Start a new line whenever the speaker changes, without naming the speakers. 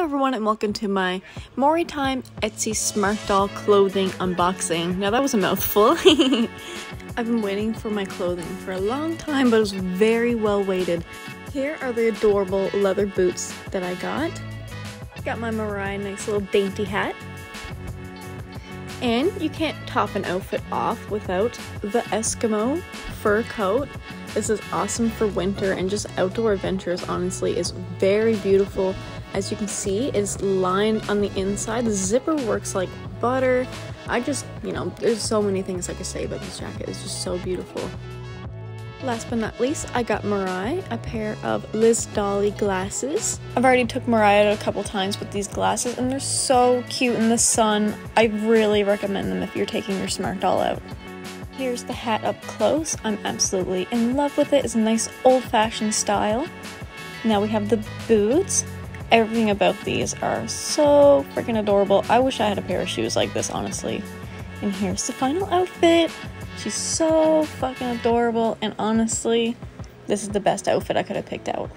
Hello everyone and welcome to my Mirai Time Etsy Smart Doll clothing unboxing. Now that was a mouthful. I've been waiting for my clothing for a long time, but it was very well waited. Here are the adorable leather boots that I got. Got my Mirai nice little dainty hat. And you can't top an outfit off without the Eskimo fur coat. This is awesome for winter and just outdoor adventures. Honestly, is very beautiful. As you can see, it's lined on the inside. The zipper works like butter. There's so many things I could say about this jacket. It's just so beautiful. Last but not least, I got Mirai a pair of Liz Dolly glasses. I've already took Mirai out a couple times with these glasses and they're so cute in the sun. I really recommend them if you're taking your smart doll out. Here's the hat up close. I'm absolutely in love with it. It's a nice old-fashioned style. Now we have the boots. Everything about these are so freaking adorable. I wish I had a pair of shoes like this, honestly. And here's the final outfit. She's so fucking adorable, and honestly, this is the best outfit I could have picked out.